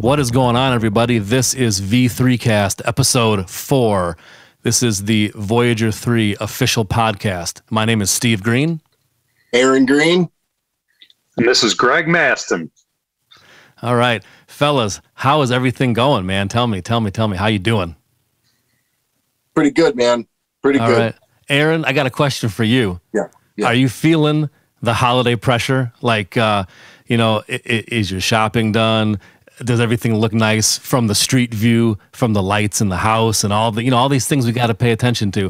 What is going on, everybody? This is V3Cast, episode 4. This is the Voyager 3 official podcast. My name is Steve Green. Aaron Green. And this is Greg Maston. All right, fellas, how is everything going, man? Tell me, how you doing? Pretty good, man. Pretty good. All right. Aaron, I got a question for you. Yeah. Are you feeling the holiday pressure? Like, is your shopping done? Does everything look nice from the street view, from the lights in the house and all these things we got to pay attention to?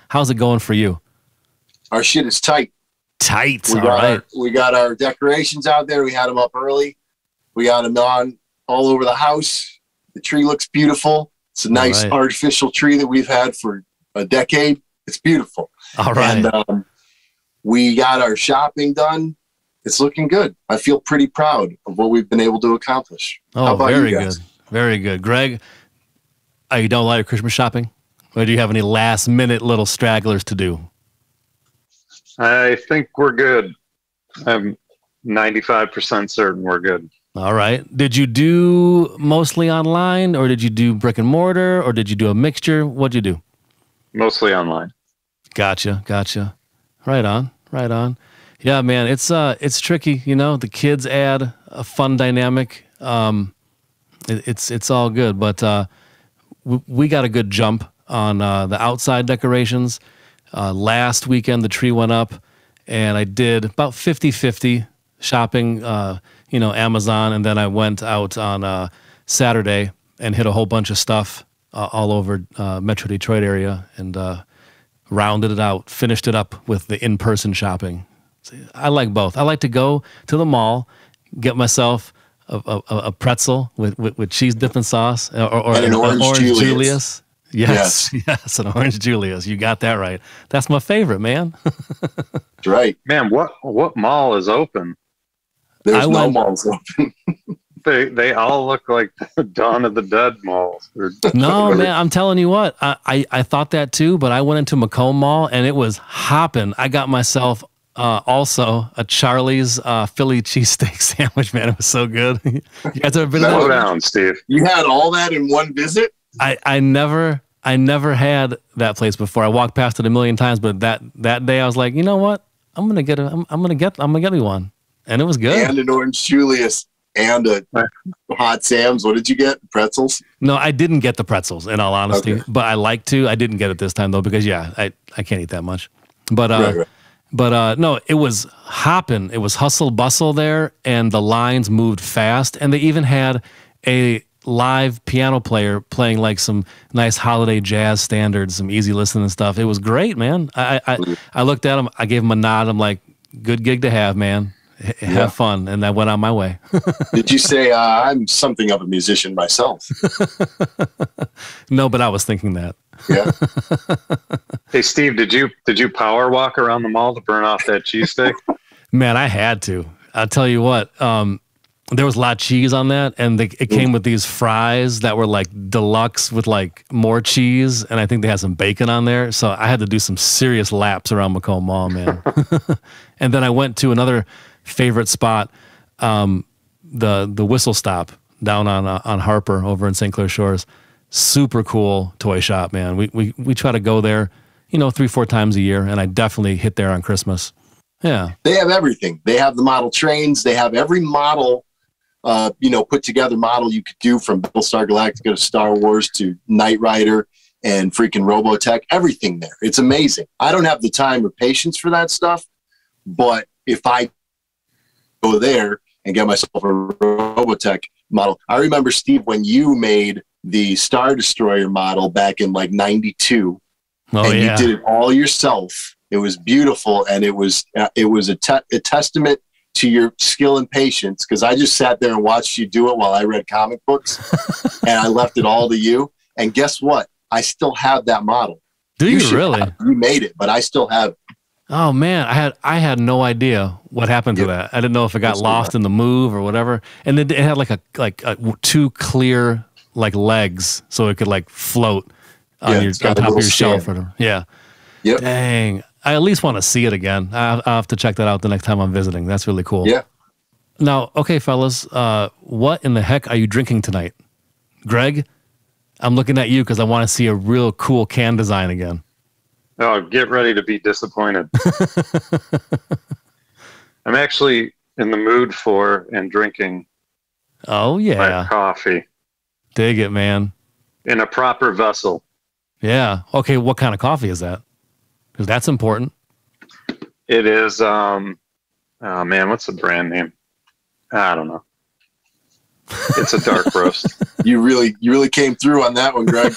How's it going for you? Our shit is tight. Tight. All right. We got our decorations out there. We had them up early. We got them on all over the house. The tree looks beautiful. It's a nice artificial tree that we've had for a decade. It's beautiful. All right. And we got our shopping done. It's looking good. I feel pretty proud of what we've been able to accomplish. Oh, very good. Very good. Greg, you done a lot of Christmas shopping? Or do you have any last minute little stragglers to do? I think we're good. I'm 95% certain we're good. All right. Did you do mostly online, or did you do brick and mortar, or did you do a mixture? What'd you do? Mostly online. Gotcha. Right on. Yeah, man, it's tricky. You know, the kids add a fun dynamic. It's all good, but we got a good jump on the outside decorations. Last weekend, the tree went up, and I did about 50-50 shopping, Amazon, and then I went out on Saturday and hit a whole bunch of stuff all over Metro Detroit area and rounded it out, finished it up with the in-person shopping. I like both. I like to go to the mall, get myself a pretzel with cheese dipping sauce or an orange Julius. Yes, an orange Julius. You got that right. That's my favorite, man. That's right. Man, what mall is open? There's no malls open. They all look like Dawn of the Dead malls. No, man, I'm telling you what. I thought that too, but I went into Macomb Mall and it was hopping. I got myself also a Charlie's Philly cheesesteak sandwich, man. It was so good. You guys ever been to that? Slow down, Steve. You had all that in one visit? I never had that place before. I walked past it a million times, but that day I was like, you know what? I'm gonna get me one, and it was good. And an orange Julius and a hot Sam's. What did you get? Pretzels? No, I didn't get the pretzels. In all honesty, okay. But I like to. I didn't get it this time though because I can't eat that much. But right. But no, it was hopping. It was hustle bustle there, and the lines moved fast, and they even had a live piano player playing like some nice holiday jazz standards, some easy listening stuff. It was great, man. I looked at him, I gave him a nod. I'm like, good gig to have, man. Have fun. And I went on my way. Did you say I'm something of a musician myself? No, but I was thinking that. Yeah. Hey, Steve, did you power walk around the mall to burn off that cheesesteak? Man, I had to. I'll tell you what. There was a lot of cheese on that, and it came with these fries that were like deluxe with like more cheese, and I think they had some bacon on there. So I had to do some serious laps around Macomb Mall, man. And then I went to another favorite spot, the Whistle Stop down on Harper over in St. Clair Shores. Super cool toy shop, man. We try to go there, 3-4 times a year, and I definitely hit there on Christmas. Yeah, they have everything. They have the model trains. They have every model. Put together model you could do, from Battlestar Galactica to Star Wars to Knight Rider and freaking Robotech, everything there. It's amazing. I don't have the time or patience for that stuff, but if I go there and get myself a Robotech model, I remember, Steve, when you made the Star Destroyer model back in like 92, you did it all yourself. It was beautiful, and it was a testament to your skill and patience, because I just sat there and watched you do it while I read comic books, and I left it all to you. And guess what? I still have that model. Do you really? You made it, but I still have it. Oh man, I had no idea what happened to that. I didn't know if it got lost in the move or whatever. And it had like two clear like legs, so it could like float on top of your shelf. Yeah. Yep. Dang. I at least want to see it again. I'll have to check that out the next time I'm visiting. That's really cool. Yeah. Now, okay, fellas, what in the heck are you drinking tonight? Greg, I'm looking at you because I want to see a real cool can design again. Oh, get ready to be disappointed. I'm actually in the mood for and drinking Oh, yeah. my coffee Dig it, man. in a proper vessel. Yeah. Okay, what kind of coffee is that? Because that's important. It is, oh man, what's the brand name? I don't know. It's a dark roast. You really came through on that one, Greg.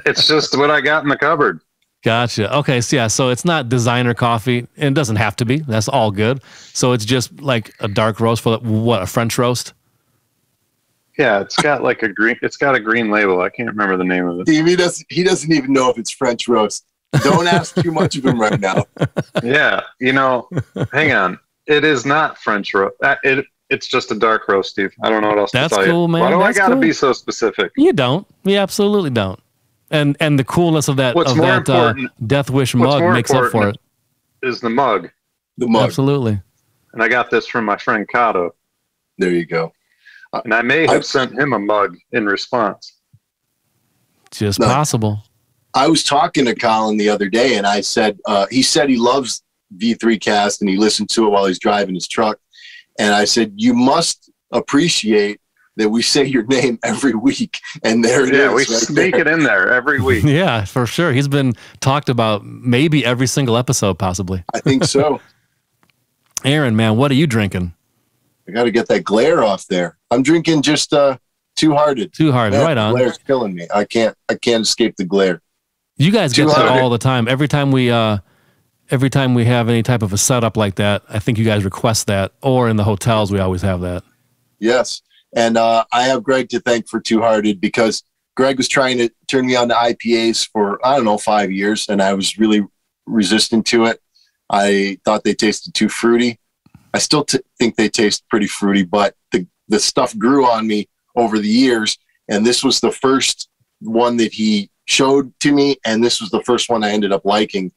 It's just what I got in the cupboard. Gotcha. Okay, so yeah, so it's not designer coffee. And it doesn't have to be. That's all good. So it's just like a dark roast for what, a French roast? Yeah, it's got like it's got a green label. I can't remember the name of it. Steve, he doesn't even know if it's French roast. Don't ask too much of him right now. Yeah, hang on. It is not French roast. It's just a dark roast, Steve. I don't know what else That's to tell cool, you. man. Why do That's I got to cool. be so specific? You don't. You absolutely don't. And the coolness of that Death Wish mug makes up for it. Is the mug. The mug. Absolutely. And I got this from my friend Kato. There you go. And I may have sent him a mug in response. Just possible. I was talking to Colin the other day, and I said, he said he loves V3 Cast, and he listened to it while he's driving his truck. And I said, you must appreciate that we say your name every week. And there it is. Yeah, we sneak it in there every week. Yeah, for sure. He's been talked about maybe every single episode, possibly. I think so. Aaron, man, what are you drinking? I got to get that glare off there. I'm drinking just Two Hearted. Two Hearted, Man, right on. The glare's killing me. I can't escape the glare. You guys get that 200. all the time. Every time we have any type of a setup like that, I think you guys request that, or in the hotels we always have that. Yes. And I have Greg to thank for Two Hearted, because Greg was trying to turn me on to IPAs for, 5 years, and I was really resistant to it. I thought they tasted too fruity. I still think they taste pretty fruity, but the stuff grew on me over the years, and this was the first one that he showed to me, and this was the first one I ended up liking.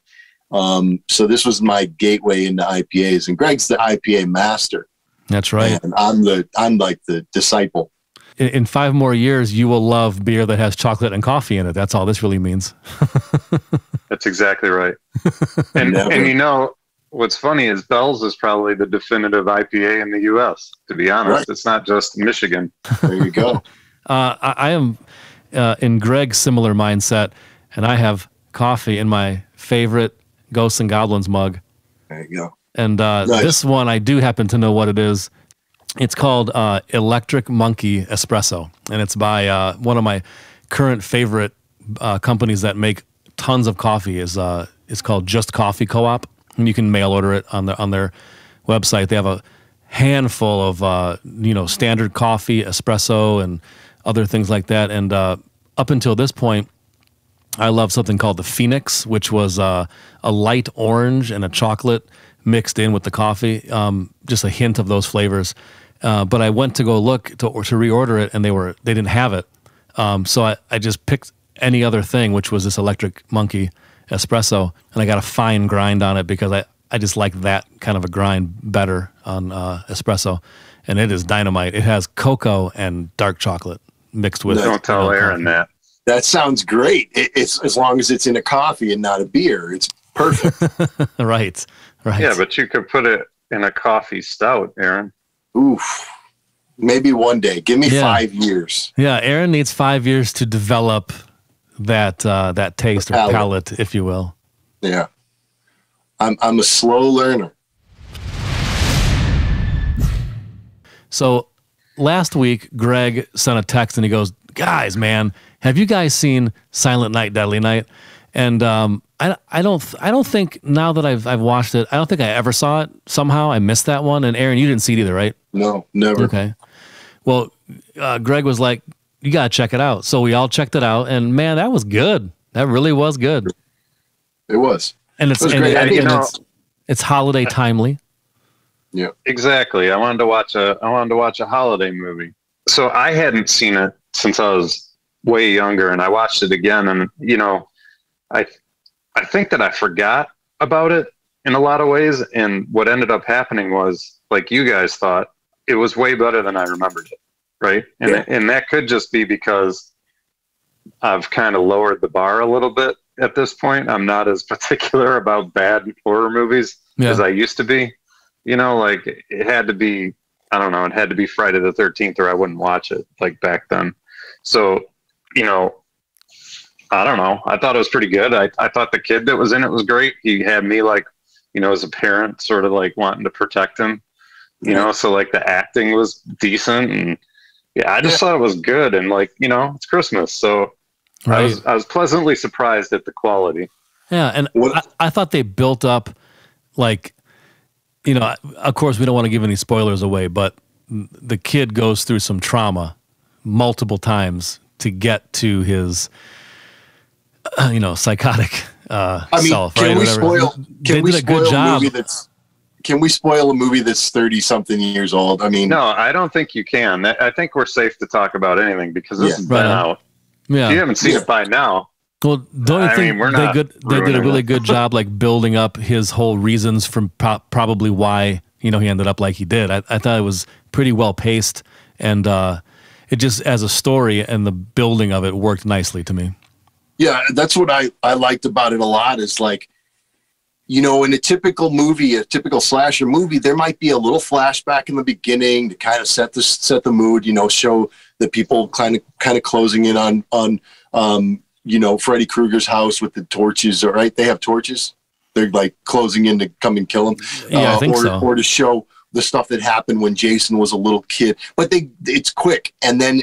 So this was my gateway into IPAs, and Greg's the IPA master. That's right. And I'm like the disciple. In 5 more years, you will love beer that has chocolate and coffee in it. That's all this really means. That's exactly right. And what's funny is Bell's is probably the definitive IPA in the U.S. To be honest, right. It's not just Michigan. There you go. I am in Greg's similar mindset, and I have coffee in my favorite Ghosts and Goblins mug. There you go. And nice. This one, I do happen to know what it is. It's called Electric Monkey Espresso, and it's by one of my current favorite companies that make tons of coffee. It's called Just Coffee Co-op, and you can mail order it on their website. They have a handful of standard coffee, espresso, and other things like that. And up until this point, I love something called the Phoenix, which was a light orange and a chocolate mixed in with the coffee, just a hint of those flavors. But I went to go look to reorder it, and they didn't have it. So I just picked any other thing, which was this Electric Monkey Espresso, and I got a fine grind on it because I just like that kind of a grind better on espresso. And it is dynamite. It has cocoa and dark chocolate mixed with it. Don't tell Aaron that. That sounds great. It's as long as it's in a coffee and not a beer. It's perfect. Right. Yeah, but you could put it in a coffee stout, Aaron. Oof. Maybe one day. Give me 5 years. Yeah, Aaron needs 5 years to develop that taste or palate, if you will. Yeah. I'm a slow learner. So last week, Greg sent a text and he goes, "Guys, man, have you guys seen Silent Night, Deadly Night?" And I don't think, now that I've watched it, I don't think I ever saw it. Somehow I missed that one. And Aaron, you didn't see it either, right? No, never. Okay. Well, Greg was like, "You got to check it out." So we all checked it out, and man, that was good. That really was good. It was. And it's great. It's holiday timely. Yeah, exactly. I wanted to watch a holiday movie. So I hadn't seen it since I was way younger, and I watched it again, and I think that I forgot about it in a lot of ways. And what ended up happening was, like you guys thought, it was way better than I remembered it. Right. And that could just be because I've kind of lowered the bar a little bit at this point. I'm not as particular about bad horror movies as I used to be. You know, like it had to be, I don't know, it had to be Friday the 13th or I wouldn't watch it like back then. So, you know, I don't know. I thought it was pretty good. I thought the kid that was in it was great. He had me like, you know, as a parent sort of like wanting to protect him, you know, so like the acting was decent and I just thought it was good. And like, you know, it's Christmas. So I was pleasantly surprised at the quality. Yeah. And I thought they built up like, you know, of course we don't want to give any spoilers away, but the kid goes through some trauma multiple times to get to his, you know, psychotic self. Can right? we spoil? Can we spoil a movie that's? Can we spoil a movie that's 30-something years old? I mean, no, I don't think you can. I think we're safe to talk about anything because this has been out. Yeah. If you haven't seen it by now. Well, don't you think they did a really good job, like building up his whole reasons from probably why, you know, he ended up like he did. I thought it was pretty well paced, and it just, as a story and the building of it, worked nicely to me. Yeah, that's what I liked about it a lot. Is like, you know, in a typical movie, a typical slasher movie, there might be a little flashback in the beginning to kind of set the mood, you know, show the people kind of closing in on you know, Freddy Krueger's house with the torches, right? They have torches. They're like closing in to come and kill him. Yeah, I think so. Or to show the stuff that happened when Jason was a little kid. But it's quick. And then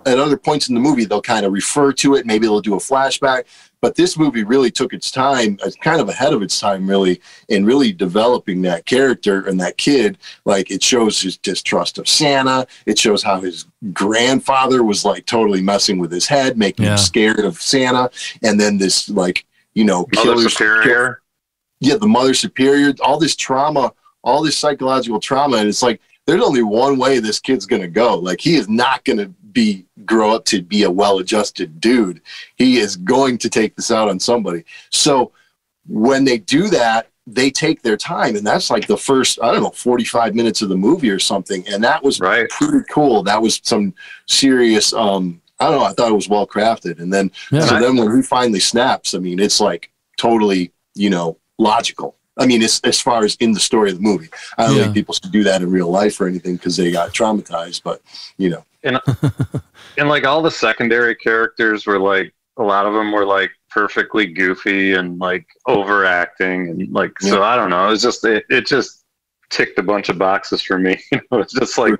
at other points in the movie, they'll kind of refer to it. Maybe they'll do a flashback. But this movie really took its time, kind of ahead of its time, really, in really developing that character and that kid. Like, it shows his distrust of Santa. It shows how his grandfather was like totally messing with his head, making him scared of Santa. And then this, like, you know, Mother Superior. Yeah, the Mother Superior, all this trauma, all this psychological trauma. And it's like, there's only one way this kid's going to go. Like, he is not going to grow up to be a well-adjusted dude. He is going to take this out on somebody. So when they do that, they take their time. And that's like the first, I don't know, 45 minutes of the movie or something. And that was pretty cool. That was some serious, I don't know, I thought it was well crafted. And then, so then when he finally snaps, I mean, it's like totally, you know, logical. I mean, as far as in the story of the movie, I don't think people should do that in real life or anything because they got traumatized, but you know. And like all the secondary characters were like, a lot of them were like perfectly goofy and like overacting and like, so I don't know. It was just, it just ticked a bunch of boxes for me. You know, it's just like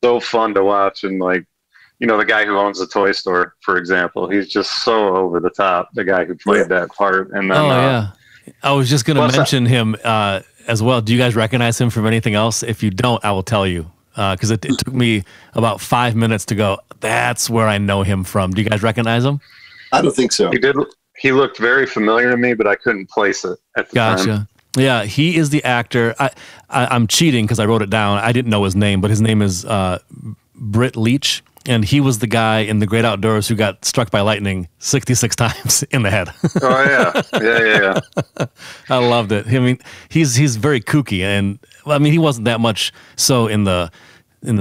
so fun to watch. And like, you know, the guy who owns the toy store, for example, he's just so over the top. The guy who played that part. And then, I was just going to mention him as well. Do you guys recognize him from anything else? If you don't, I will tell you. Because it took me about 5 minutes to go, that's where I know him from. Do you guys recognize him? I don't think so. He did. He looked very familiar to me, but I couldn't place it at the time. Yeah, he is the actor. I'm cheating because I wrote it down. I didn't know his name, but his name is Britt Leach. And he was the guy in The Great Outdoors who got struck by lightning 66 times in the head. Oh, yeah. Yeah. I loved it. I mean, he's very kooky. And, I mean, he wasn't that much so in the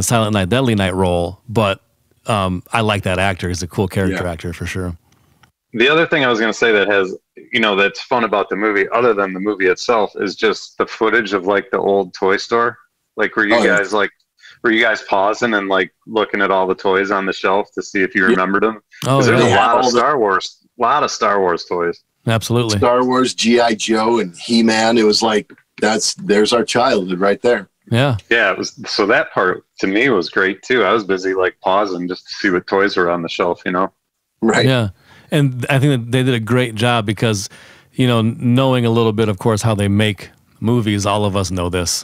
Silent Night, Deadly Night role, but I like that actor. He's a cool character actor for sure. The other thing I was going to say that has, you know, that's fun about the movie, other than the movie itself, is just the footage of, like, the old toy store. Like, were you guys pausing and like looking at all the toys on the shelf to see if you remembered them? There's a lot of Star Wars toys. Absolutely. Star Wars, G.I. Joe, and He-Man. It was like, there's our childhood right there. Yeah. Yeah. It was, so that part to me was great too. I was busy like pausing just to see what toys were on the shelf, you know? Right. Yeah. And I think that they did a great job because, you know, knowing a little bit, of course, how they make movies, all of us know this.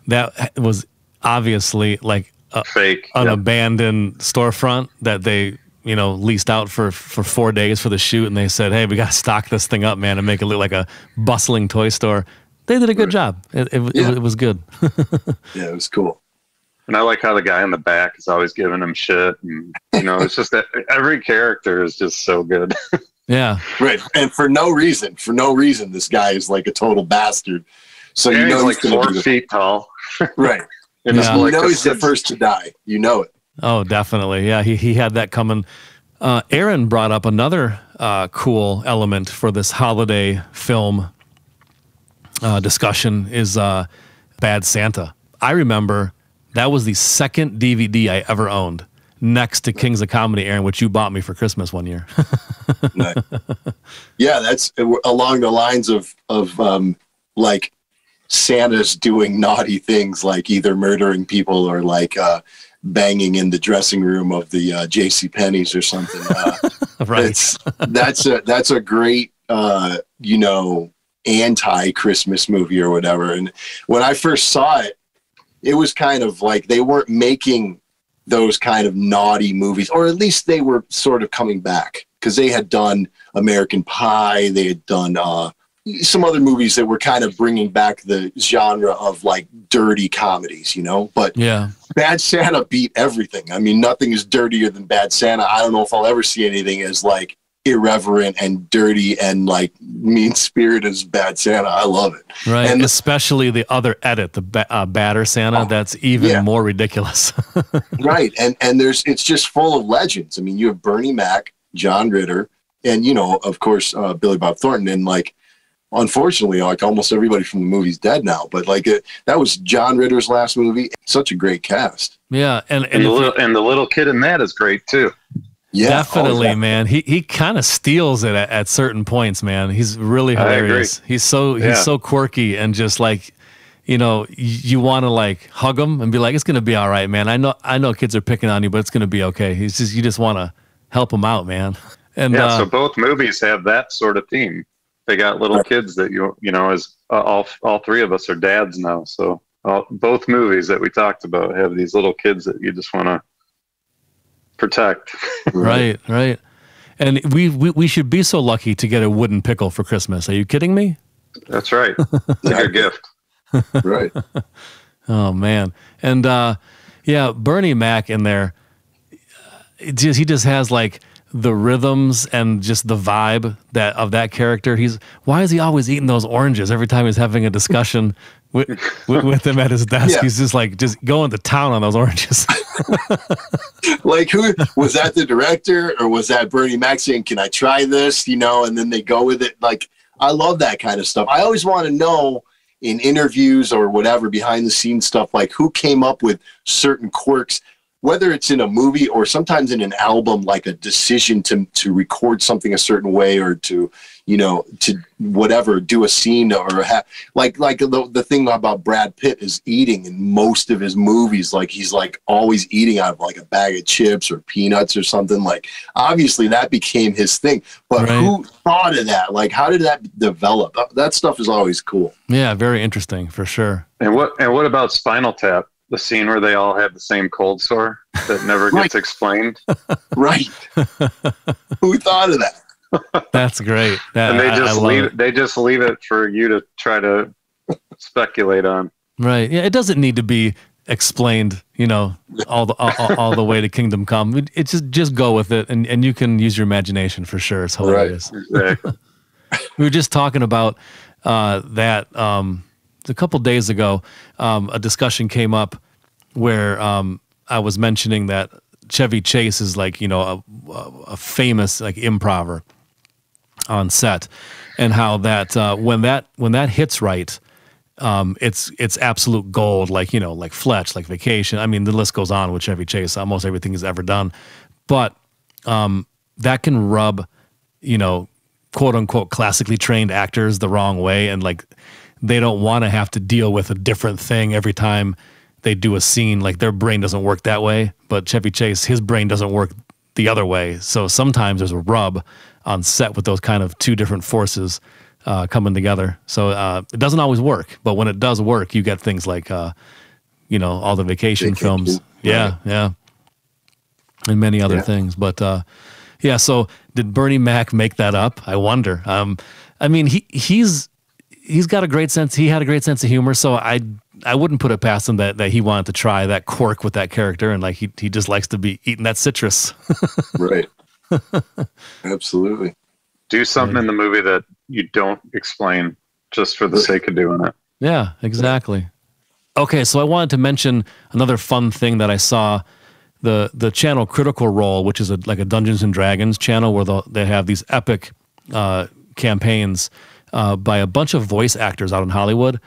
That was obviously like fake, an abandoned storefront that they, you know, leased out for 4 days for the shoot, and they said, hey, we got to stock this thing up, man, and make it look like a bustling toy store. They did a good job. It was good. Yeah, it was cool. And I like how the guy in the back is always giving him shit. And, you know, it's just that every character is just so good. Yeah. Right. And for no reason, this guy is like a total bastard. So yeah, you know he's like 4 feet tall. Right. And Yeah. You know he's the first to die. You know it. Oh, definitely. Yeah, he had that coming. Aaron brought up another cool element for this holiday film discussion is Bad Santa. I remember that was the second DVD I ever owned, next to Kings of Comedy, Aaron, which you bought me for Christmas one year. Nice. Yeah, that's along the lines of like Santa's doing naughty things, like either murdering people or like banging in the dressing room of the J.C. Penney's or something. Right. That's a great anti-Christmas movie or whatever. And when I first saw it, it was kind of like they weren't making those kind of naughty movies, or at least they were sort of coming back, because they had done American Pie, they had done some other movies that were kind of bringing back the genre of like dirty comedies, but Yeah. Bad Santa beat everything. I mean, nothing is dirtier than Bad Santa. I don't know if I'll ever see anything as like irreverent and dirty and like mean-spirited as Bad Santa. I love it. Right. And especially the other edit, the Badder Santa, that's even more ridiculous. right. And it's just full of legends. I mean, you have Bernie Mac, John Ritter, and of course, Billy Bob Thornton, and like, unfortunately, like almost everybody from the movie's dead now, but like that was John Ritter's last movie. Such a great cast. Yeah. And the little kid in that is great too. Yeah, definitely, man. He kind of steals it at certain points, man. He's really hilarious. He's so quirky and just like, you want to like hug him and be like, it's going to be all right, man. I know kids are picking on you, but it's going to be okay. You just want to help him out, man. And so both movies have that sort of theme. They got little kids that as all three of us are dads now. So both movies that we talked about have these little kids that you just want to protect. Right. And we should be so lucky to get a wooden pickle for Christmas. Are you kidding me? That's right. It's a good gift. Right. Oh man. And Bernie Mac in there, he just has like the rhythms and just the vibe of that character. Why is he always eating those oranges every time he's having a discussion with him at his desk? Yeah. He's just going to town on those oranges. Like, who was that, the director, or was that Bernie Mac saying, can I try this? And then they go with it. Like, I love that kind of stuff. I always want to know in interviews or whatever, behind the scenes stuff, like who came up with certain quirks, whether it's in a movie or sometimes in an album, like a decision to record something a certain way, or to whatever, do a scene, or like the thing about Brad Pitt is eating in most of his movies. Like, he's like always eating out of like a bag of chips or peanuts or something. Like, obviously that became his thing, but right. Who thought of that? Like, how did that develop? That stuff is always cool. Yeah. Very interesting for sure. And what about Spinal Tap? The scene where they all have the same cold sore that never gets explained. Right. Who thought of that? That's great. And they just leave it for you to try to speculate on. Right. Yeah. It doesn't need to be explained, all the way to Kingdom Come. It's just go with it, and you can use your imagination for sure. It's hilarious. Right. Exactly. We were just talking about that. A couple days ago, a discussion came up where I was mentioning that Chevy Chase is like, a famous like improver on set, and how that when that hits right, it's absolute gold. Like, like Fletch, like Vacation. I mean, the list goes on with Chevy Chase. Almost everything he's ever done, but that can rub, quote unquote classically trained actors the wrong way, and like, they don't want to have to deal with a different thing every time they do a scene. Like, their brain doesn't work that way, but Chevy Chase, his brain doesn't work the other way. So sometimes there's a rub on set with those kind of two different forces coming together. So it doesn't always work, but when it does work, you get things like, all the vacation films. Right. Yeah. And many other things. But so did Bernie Mac make that up? I wonder. I mean, he's got a great sense. He had a great sense of humor, so I wouldn't put it past him that he wanted to try that quirk with that character, and like he just likes to be eating that citrus. Right. Absolutely. Do something in the movie that you don't explain just for the sake of doing it. Yeah, exactly. Okay, so I wanted to mention another fun thing that I saw. The channel Critical Role, which is like a Dungeons and Dragons channel where they have these epic campaigns by a bunch of voice actors out in Hollywood.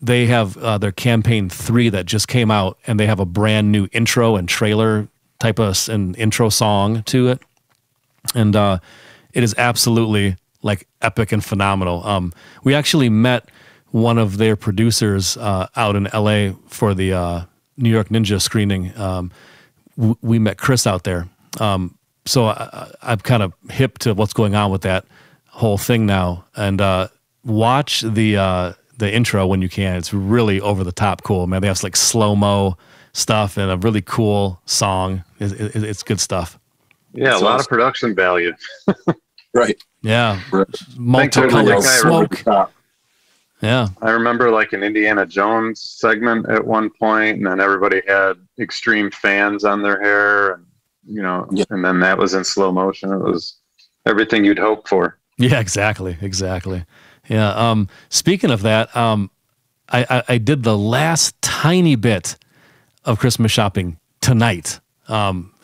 They have their campaign 3 that just came out, and they have a brand new intro and trailer type of an intro song to it. And it is absolutely like epic and phenomenal. We actually met one of their producers out in LA for the New York Ninja screening. We met Chris out there. So I'm kind of hip to what's going on with that whole thing now. And watch the intro when you can. It's really over the top cool, man. They have like slow-mo stuff and a really cool song. It's good stuff. Yeah, a lot of production value. Right. Yeah. Right. Multicolored smoke. Yeah. I remember like an Indiana Jones segment at one point, and then everybody had extreme fans on their hair, and and then that was in slow motion. It was everything you'd hope for. Yeah, exactly. Yeah. Speaking of that, I did the last tiny bit of Christmas shopping tonight.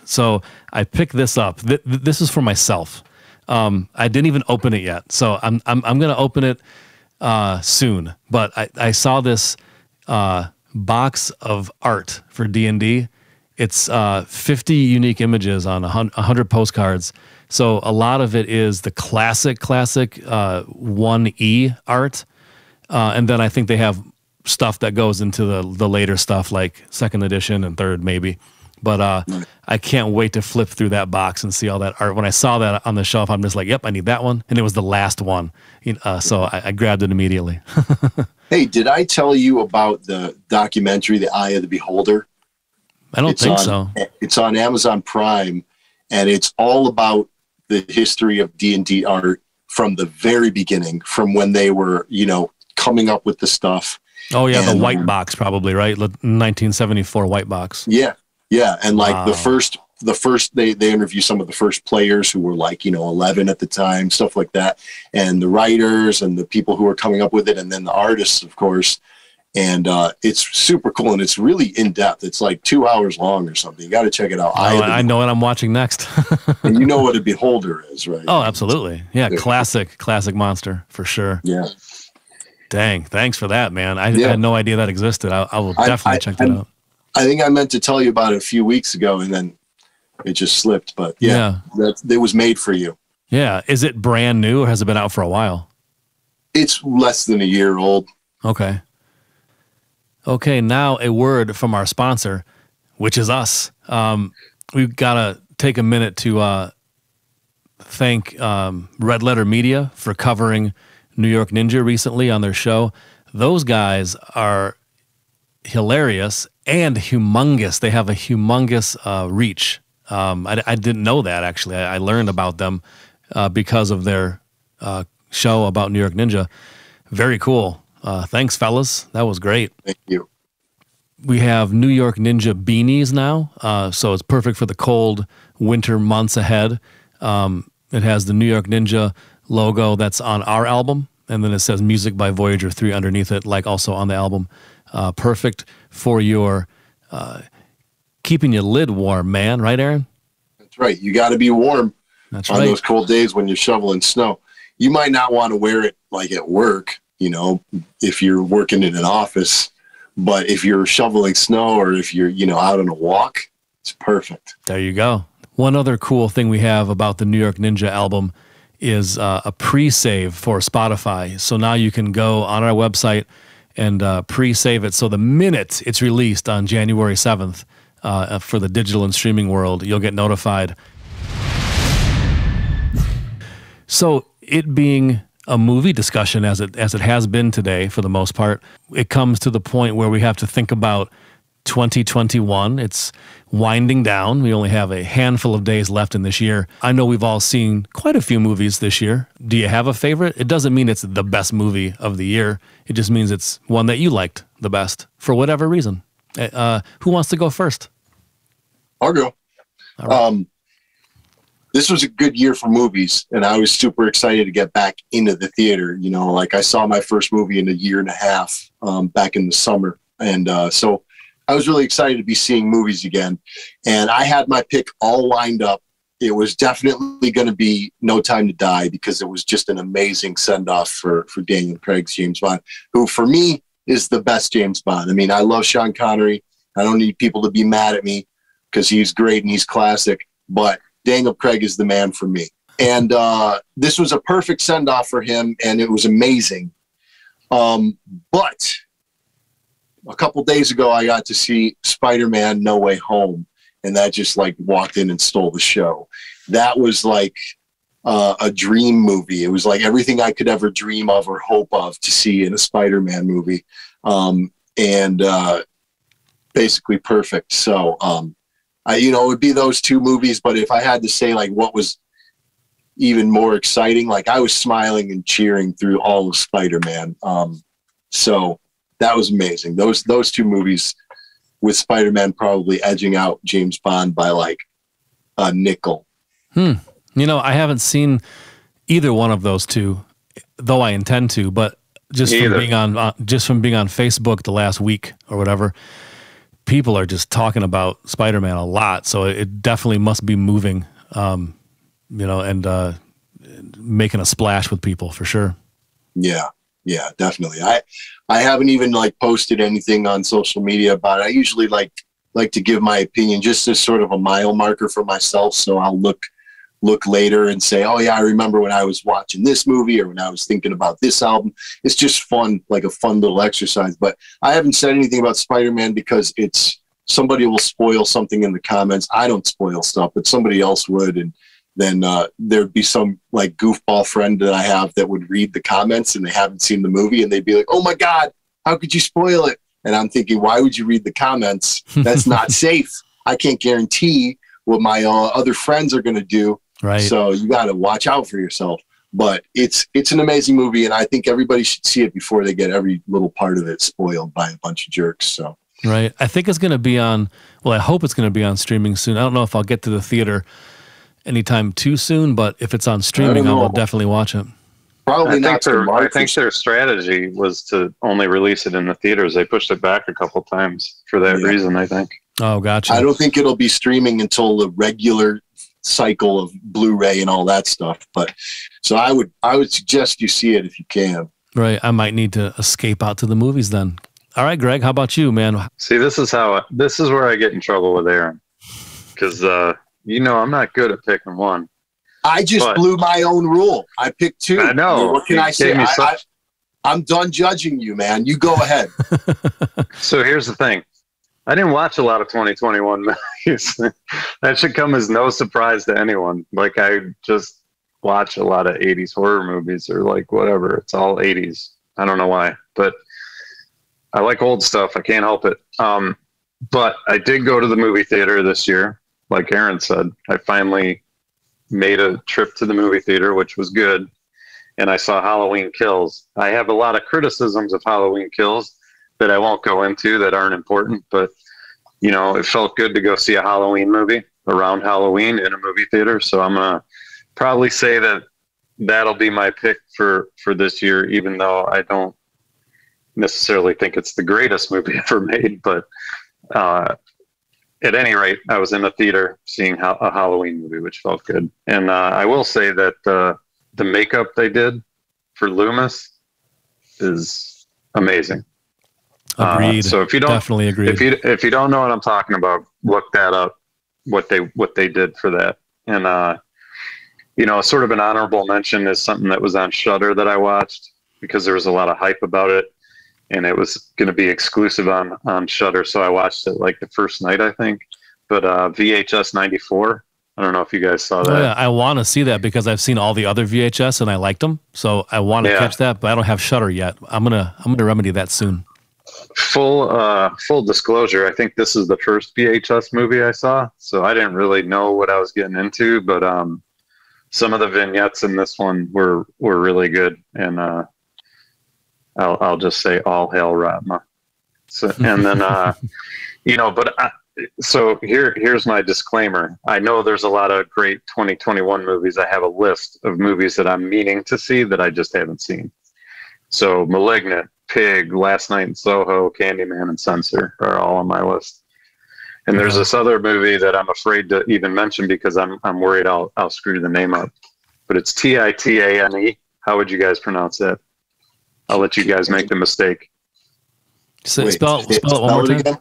So I picked this up. This is for myself. I didn't even open it yet, so I'm going to open it soon. But I saw this box of art for D&D. It's 50 unique images on 100 postcards. So a lot of it is the classic 1E art. And then I think they have stuff that goes into the later stuff like second edition and third maybe. But I can't wait to flip through that box and see all that art. When I saw that on the shelf, I'm just like, yep, I need that one. And it was the last one. So I grabbed it immediately. Hey, did I tell you about the documentary, The Eye of the Beholder? I don't think so. It's on Amazon Prime, and it's all about the history of D&D art from the very beginning, from when they were, coming up with the stuff. Oh, yeah, the white box probably, right? 1974 white box. Yeah. Yeah, and like the first they interview some of the first players who were like 11 at the time, stuff like that, and the writers and the people who were coming up with it, and then the artists, of course. And it's super cool, and it's really in depth. It's like 2 hours long or something. You got to check it out. I know what I'm watching next. And you know what a beholder is, right? Oh, absolutely. Yeah, classic monster for sure. Yeah. Dang, thanks for that, man. I had no idea that existed. I will definitely check that out. I think I meant to tell you about it a few weeks ago, and then it just slipped. But it was made for you. Yeah. Is it brand new, or has it been out for a while? It's less than a year old. Okay. Okay, now a word from our sponsor, which is us. We've got to take a minute to thank Red Letter Media for covering New York Ninja recently on their show. Those guys are hilarious and humongous. They have a humongous reach. I didn't know that, actually. I learned about them because of their show about New York Ninja. Very cool. Thanks, fellas. That was great. Thank you. We have New York Ninja beanies now, so it's perfect for the cold winter months ahead. It has the New York Ninja logo that's on our album, and then it says Music by Voyager 3 underneath it, like also on the album. Perfect for your keeping your lid warm, man. Right, Aaron? That's right. You got to be warm on those cold days when you're shoveling snow. You might not want to wear it like at work, if you're working in an office, but if you're shoveling snow or if you're, out on a walk, it's perfect. There you go. One other cool thing we have about the New York Ninja album is a pre-save for Spotify. So now you can go on our website and pre-save it. So the minute it's released on January 7th for the digital and streaming world, you'll get notified. So it being a movie discussion as it has been today for the most part, it comes to the point where we have to think about 2021. It's winding down. We only have a handful of days left in this year. I know we've all seen quite a few movies this year. Do you have a favorite? It doesn't mean it's the best movie of the year. It just means it's one that you liked the best for whatever reason. Who wants to go first? I'll go. All right. this was a good year for movies, and I was super excited to get back into the theater. You know, like I saw my first movie in a year and a half back in the summer. And so I was really excited to be seeing movies again. And I had my pick all lined up. It was definitely going to be No Time to Die, because it was just an amazing send-off for Daniel Craig's James Bond, who for me is the best James Bond. I mean, I love Sean Connery. I don't need people to be mad at me because he's great and he's classic, but Daniel Craig is the man for me. And this was a perfect send-off for him, and it was amazing. But a couple days ago, I got to see Spider-Man No Way Home, and that just like walked in and stole the show. That was like a dream movie. It was like everything I could ever dream of or hope of to see in a Spider-Man movie. And basically perfect. So, it would be those two movies, but if I had to say like what was even more exciting, like I was smiling and cheering through all of Spider-Man. So that was amazing. Those two movies, with Spider-Man probably edging out James Bond by like a nickel. You know, I haven't seen either one of those two, though I intend to, but just from being on Facebook the last week or whatever, people are just talking about Spider-Man a lot. So it definitely must be moving, and making a splash with people for sure. Yeah, definitely. I haven't even like posted anything on social media about it. I usually like to give my opinion just as sort of a mile marker for myself. So I'll look later and say, oh yeah, I remember when I was watching this movie or when I was thinking about this album. It's just fun, like a fun little exercise. But I haven't said anything about Spider-Man because somebody will spoil something in the comments. I don't spoil stuff, but somebody else would. And then there'd be some like goofball friend that I have that would read the comments and they haven't seen the movie and they'd be like, oh my God, how could you spoil it? And I'm thinking, why would you read the comments? That's not safe. I can't guarantee what my other friends are going to do. Right. So you got to watch out for yourself. But it's an amazing movie, and I think everybody should see it before they get every little part of it spoiled by a bunch of jerks. So right. I think it's going to be on, well, I hope it's going to be on streaming soon. I don't know if I'll get to the theater anytime too soon, but if it's on streaming, I will definitely watch it. Probably I think their strategy was to only release it in the theaters. They pushed it back a couple times for that reason, I think. Oh, gotcha. I don't think it'll be streaming until the regular cycle of Blu-ray and all that stuff. But so I would suggest you see it if you can. Right. I might need to escape out to the movies then. All right, Greg, how about you, man? See, this is where I get in trouble with Aaron. Because, I'm not good at picking one. I just blew my own rule. I picked two. I know. What can I say? I'm done judging you, man. You go ahead. So here's the thing. I didn't watch a lot of 2021 movies. That should come as no surprise to anyone. Like, I just watch a lot of 80s horror movies or like whatever. It's all 80s. I don't know why, but I like old stuff. I can't help it. But I did go to the movie theater this year. Like Aaron said, I finally made a trip to the movie theater, which was good. And I saw Halloween Kills. I have a lot of criticisms of Halloween Kills that I won't go into that aren't important, but it felt good to go see a Halloween movie around Halloween in a movie theater. So I'm going to probably say that'll be my pick for this year, even though I don't necessarily think it's the greatest movie ever made, but at any rate, I was in the theater seeing a Halloween movie, which felt good. And I will say that the makeup they did for Loomis is amazing. Agreed. So if you don't, definitely agreed. If you don't know what I'm talking about, look that up. What they did for that, and sort of an honorable mention is something that was on Shudder that I watched because there was a lot of hype about it. And it was going to be exclusive on Shudder, so I watched it like the first night, I think. But VHS 94, I don't know if you guys saw that. Oh, yeah, I want to see that because I've seen all the other VHS and I liked them, so I want to catch that, but I don't have Shudder yet. I'm gonna remedy that soon. Full disclosure, I think this is the first VHS movie I saw, so I didn't really know what I was getting into, but some of the vignettes in this one were really good, and I'll just say all hail Ratma. So, and then, but So here's my disclaimer. I know there's a lot of great 2021 movies. I have a list of movies that I'm meaning to see that I just haven't seen. So Malignant, Pig, Last Night in Soho, Candyman, and Censor are all on my list. And there's this other movie that I'm afraid to even mention because I'm worried I'll screw the name up. But it's Titane. How would you guys pronounce that? I'll let you guys make the mistake. So spell it one more time. Again?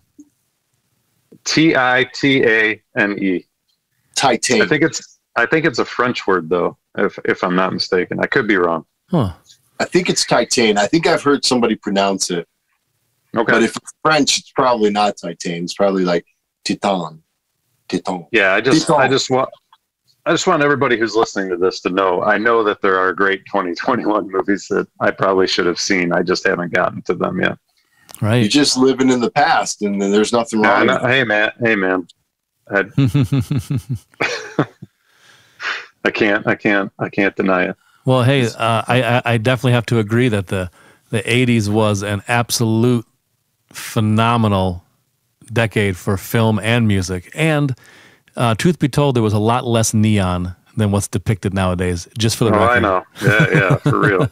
Titane. Titane. I think it's a French word though, if I'm not mistaken. I could be wrong. Huh. I think it's Titane. I think I've heard somebody pronounce it. Okay. But if it's French, it's probably not Titane. It's probably like Titan. Yeah, I just want everybody who's listening to this to know. I know that there are great 2021 movies that I probably should have seen. I just haven't gotten to them yet. Right. You're just living in the past, and there's nothing wrong. Hey man. I can't deny it. Well, hey, I definitely have to agree that the 80s was an absolute phenomenal decade for film and music. And truth be told, there was a lot less neon than what's depicted nowadays, just for the record. I know. Yeah, for real.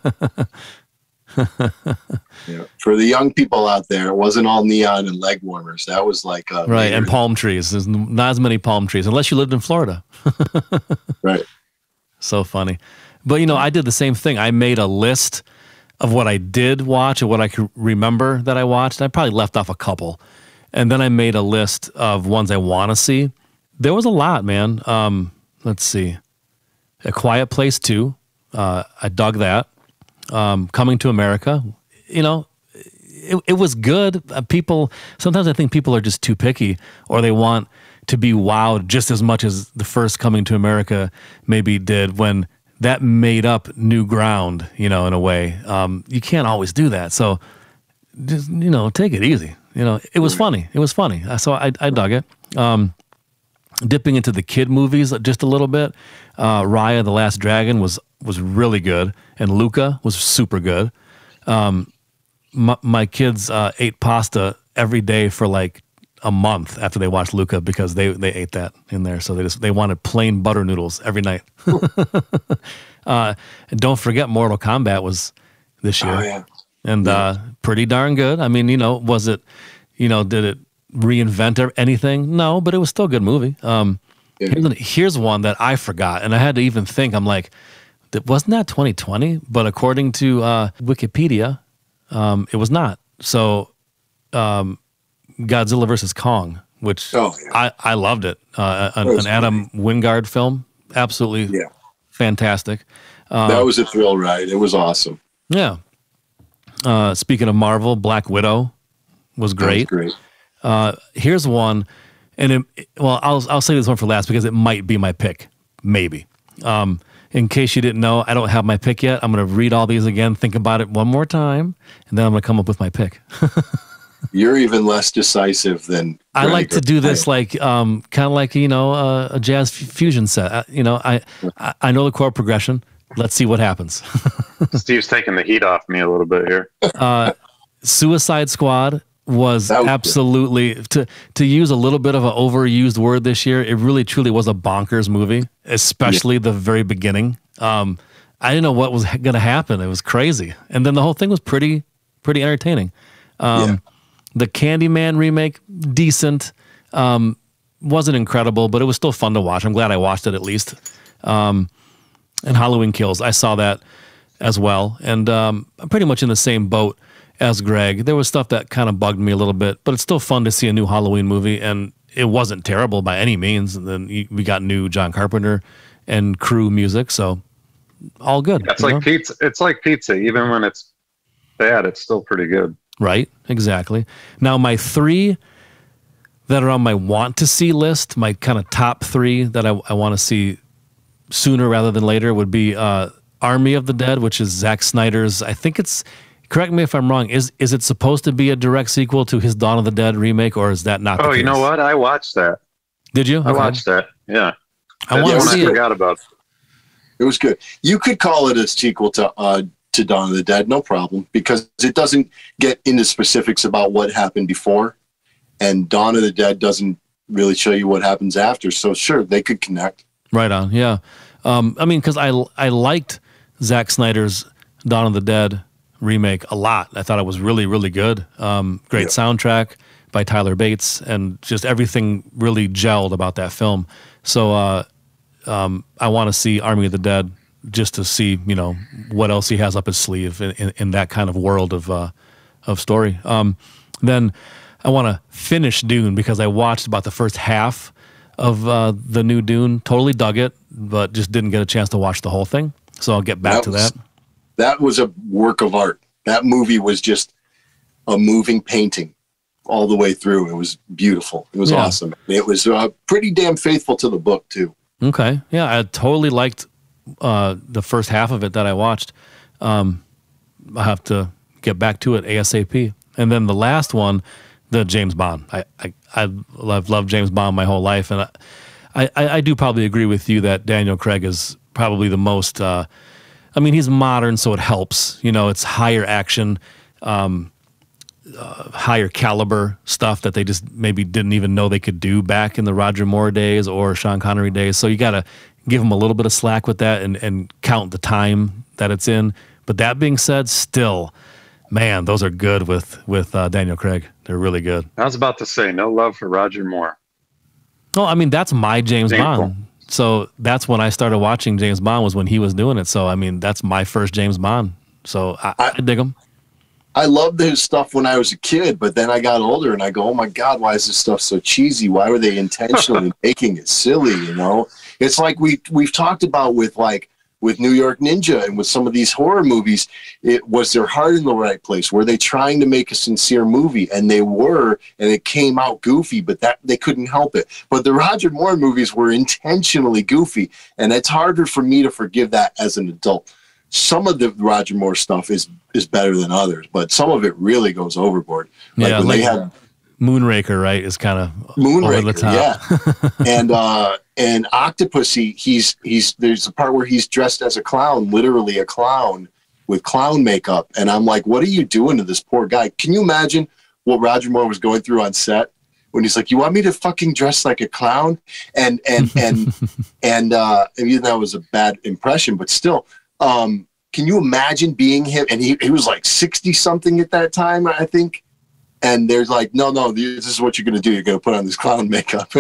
Yeah. For the young people out there, it wasn't all neon and leg warmers. That was like right, and palm trees. There's not as many palm trees, unless you lived in Florida. Right. So funny. But, I did the same thing. I made a list of what I did watch and what I could remember that I watched. I probably left off a couple. And then I made a list of ones I want to see. There was a lot, man. Let's see. A Quiet Place 2. I dug that. Coming to America. It was good. Sometimes I think people are just too picky, or they want to be wowed just as much as the first Coming to America maybe did, when that made up new ground, in a way. You can't always do that. So just, take it easy. It was funny. It was funny. So I dug it. Dipping into the kid movies just a little bit. Raya the Last Dragon was really good, and Luca was super good. My kids ate pasta every day for like a month after they watched Luca, because they ate that in there. So they wanted plain butter noodles every night. And don't forget Mortal Kombat was this year. Oh, yeah. And pretty darn good. I mean, was it, did it reinvent anything? No, but it was still a good movie. Here's one that I forgot, and I had to even think. I'm like, wasn't that 2020? But according to Wikipedia, it was not. So Godzilla vs. Kong, which I loved it. An Adam Wingard film. Absolutely fantastic. That was a thrill ride. It was awesome. Yeah. Speaking of Marvel, Black Widow was great. That was great. Here's one, and I'll say this one for last because it might be my pick, maybe. In case you didn't know, I don't have my pick yet. I'm going to read all these again, think about it one more time, and then I'm going to come up with my pick. You're even less decisive than I like to do this, like kind of like a jazz fusion set. I know the chord progression. Let's see what happens. Steve's taking the heat off me a little bit here. Suicide Squad was absolutely, to use a little bit of an overused word this year, it really truly was a bonkers movie, especially the very beginning. I didn't know what was going to happen. It was crazy. And then the whole thing was pretty entertaining. The Candyman remake, decent. Wasn't incredible, but it was still fun to watch. I'm glad I watched it at least. And Halloween Kills, I saw that as well. And I'm pretty much in the same boat as Greg. There was stuff that kind of bugged me a little bit, but it's still fun to see a new Halloween movie, and it wasn't terrible by any means. And then we got new John Carpenter and crew music, so all good. It's like pizza. It's like pizza. Even when it's bad, it's still pretty good. Right, exactly. Now, my three that are on my want to see list, my kind of top three that I want to see sooner rather than later, would be Army of the Dead, which is Zack Snyder's. I think it's, correct me if I'm wrong, is it supposed to be a direct sequel to his Dawn of the Dead remake, or is that not the case? You know what? I watched that. Did you? I watched that. Yeah. I want to see it. I forgot about. It was good. You could call it a sequel to Dawn of the Dead, no problem, because it doesn't get into specifics about what happened before, and Dawn of the Dead doesn't really show you what happens after. So sure, they could connect. Right on. Yeah. I mean, because I liked Zack Snyder's Dawn of the Dead remake a lot. I thought it was really, really good. Great soundtrack by Tyler Bates, and just everything really gelled about that film. So I want to see Army of the Dead just to see, you know, what else he has up his sleeve in that kind of world of story. Then I want to finish Dune because I watched about the first half of the new Dune. Totally dug it, but just didn't get a chance to watch the whole thing. So I'll get back to that. That was a work of art. That movie was just a moving painting all the way through. It was beautiful. It was awesome. It was pretty damn faithful to the book too. Okay. Yeah, I totally liked the first half of it that I watched. I have to get back to it ASAP. And then the last one, the James Bond. I've loved James Bond my whole life, and I do probably agree with you that Daniel Craig is probably the most. I mean, he's modern, so it helps. You know, it's higher action, higher caliber stuff that they just maybe didn't even know they could do back in the Roger Moore days or Sean Connery days. So you got to give him a little bit of slack with that and count the time that it's in. But that being said, still, man, those are good with Daniel Craig. They're really good. I was about to say, no love for Roger Moore. Oh, I mean, that's my James Bond. So that's when I started watching James Bond, was when he was doing it. So, I mean, that's my first James Bond. So I dig him. I loved his stuff when I was a kid, but then I got older and I go, oh my God, why is this stuff so cheesy? Why were they intentionally making it silly? You know, it's like we've talked about with New York Ninja and with some of these horror movies. It was their heart in the right place. Were they trying to make a sincere movie? And they were, and it came out goofy, but that they couldn't help it. But the Roger Moore movies were intentionally goofy, and it's harder for me to forgive that as an adult. Some of the Roger Moore stuff is better than others, but some of it really goes overboard. Like yeah, when like they had Moonraker, right, is kind of Moonraker, over the top. Yeah. And Octopussy, he's there's a part where he's dressed as a clown, literally a clown with clown makeup, and I'm like, what are you doing to this poor guy? Can you imagine what Roger Moore was going through on set when he's like, you want me to fucking dress like a clown? And even that was a bad impression, but still. Can you imagine being him? And he was like 60 something at that time, I think. And there's like, no, this is what you're going to do. You're going to put on this clown makeup.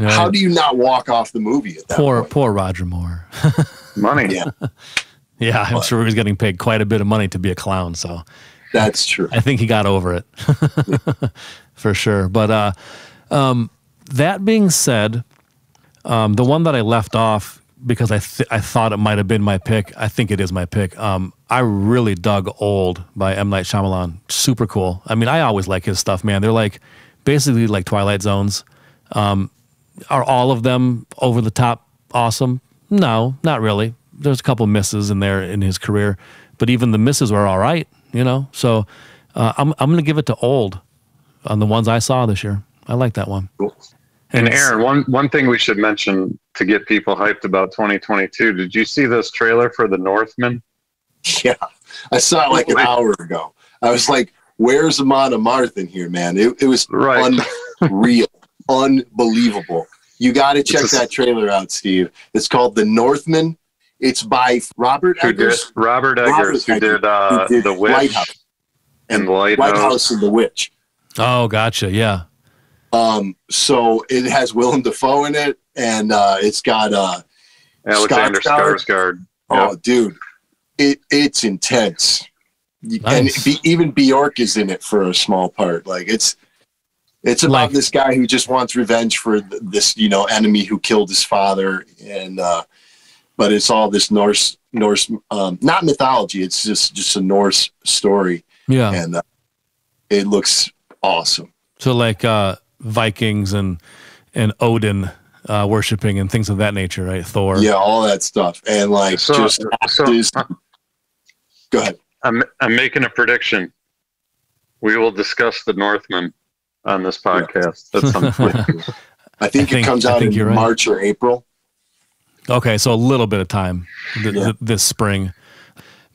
How do you not walk off the movie at that point? Poor Roger Moore. Money. Yeah. Yeah, I'm sure he was getting paid quite a bit of money to be a clown. So that's true. I think he got over it for sure. But that being said, the one that I left off, because I thought it might have been my pick. I think it is my pick. I really dug Old by M. Night Shyamalan. Super cool. I mean, I always like his stuff, man. They're like basically like Twilight Zones. Are all of them over the top awesome? No, not really. There's a couple misses in there in his career, but even the misses were all right, you know? So I'm going to give it to Old on the ones I saw this year. I like that one. Cool. And Aaron, one thing we should mention to get people hyped about 2022, did you see this trailer for The Northman? Yeah, I saw it like an hour ago. I was like, where's Amon Amarth in here, man? It was unreal, unbelievable. You got to check that trailer out, Steve. It's called The Northman. It's by Robert Eggers. Robert Eggers, who did The Witch Lighthouse. And Lighthouse and The Witch. Oh, gotcha, yeah. So it has Willem Dafoe in it, and it's got Alexander Skarsgård. Oh, dude, it's intense. Nice. And even Bjork is in it for a small part. Like it's about this guy who just wants revenge for this enemy who killed his father, and but it's all this Norse not mythology. It's just a Norse story. Yeah, and it looks awesome. So like Vikings and Odin worshiping and things of that nature, right? Thor. Yeah, all that stuff. And like go ahead. I'm making a prediction. We will discuss The Northman on this podcast at some point. I think it comes out in March or April. Okay, so a little bit of time this spring.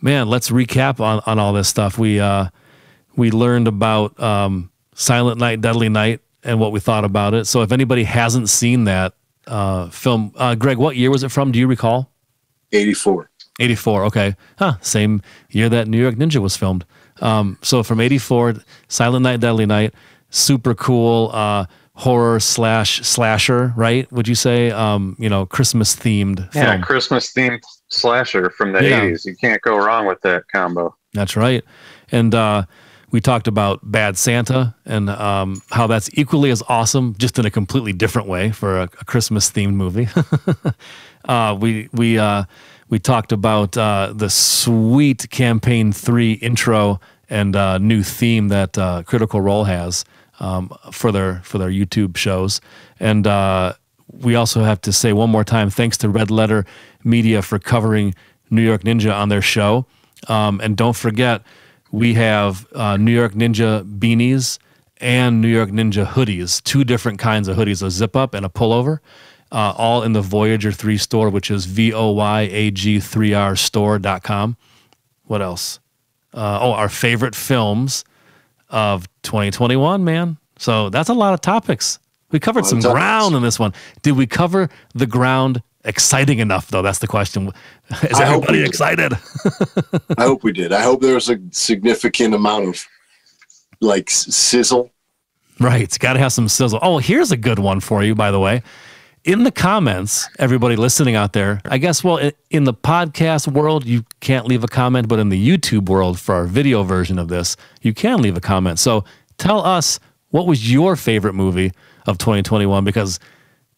Man, let's recap on all this stuff. We learned about Silent Night, Deadly Night and what we thought about it. So if anybody hasn't seen that film, Greg, what year was it from? Do you recall? 84. 84. Okay. Same year that New York Ninja was filmed. So from 84, Silent Night, Deadly Night, super cool horror slasher, right? Would you say, Christmas themed film? Yeah, Christmas themed slasher from the 80s. You can't go wrong with that combo. That's right. And we talked about Bad Santa and how that's equally as awesome, just in a completely different way for a Christmas themed movie. We talked about the sweet Campaign 3 intro and new theme that Critical Role has for their YouTube shows. And we also have to say one more time, thanks to Red Letter Media for covering New York Ninja on their show. And don't forget, we have New York Ninja beanies and New York Ninja hoodies, 2 different kinds of hoodies, a zip-up and a pullover, all in the Voyager 3 store, which is voyag3rstore.com. What else? Our favorite films of 2021, man. So that's a lot of topics. We covered some ground in this one. Did we cover the ground exciting enough, though? That's the question. Is everybody excited? I hope we did. I hope there was a significant amount of sizzle. Right. It's got to have some sizzle. Oh, here's a good one for you, by the way. In the comments, everybody listening out there, I guess, in the podcast world, you can't leave a comment, but in the YouTube world, for our video version of this, you can leave a comment. So tell us, what was your favorite movie of 2021? Because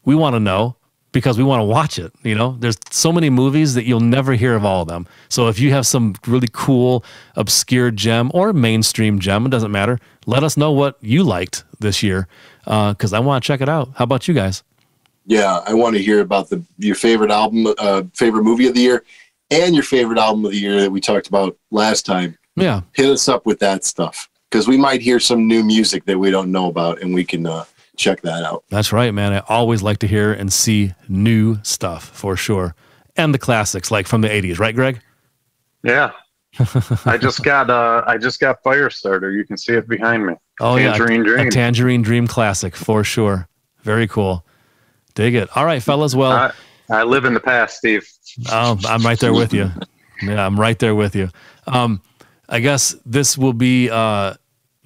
we want to know, because we want to watch it. There's so many movies that you'll never hear of all of them. So if you have some really cool, obscure gem or mainstream gem, it doesn't matter. Let us know what you liked this year, because I want to check it out. How about you guys? Yeah, I want to hear about your favorite album, favorite movie of the year, and your favorite album of the year that we talked about last time. Yeah. Hit us up with that stuff, because we might hear some new music that we don't know about, and we can check that out. That's right, man. I always like to hear and see new stuff, for sure. And the classics, like from the 80s, right, Greg? Yeah. I just got Firestarter. You can see it behind me. Oh, Tangerine Dream. A Tangerine Dream classic, for sure. Very cool. Dig it. All right, fellas. Well, I live in the past, Steve. Oh, I'm right there with you. Yeah, I'm right there with you. I guess this will be the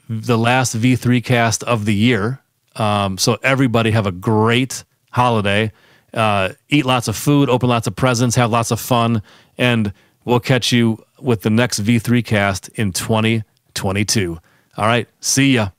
last V3 cast of the year. So everybody have a great holiday. Eat lots of food, open lots of presents, have lots of fun, and we'll catch you with the next V3 cast in 2022. All right, see ya.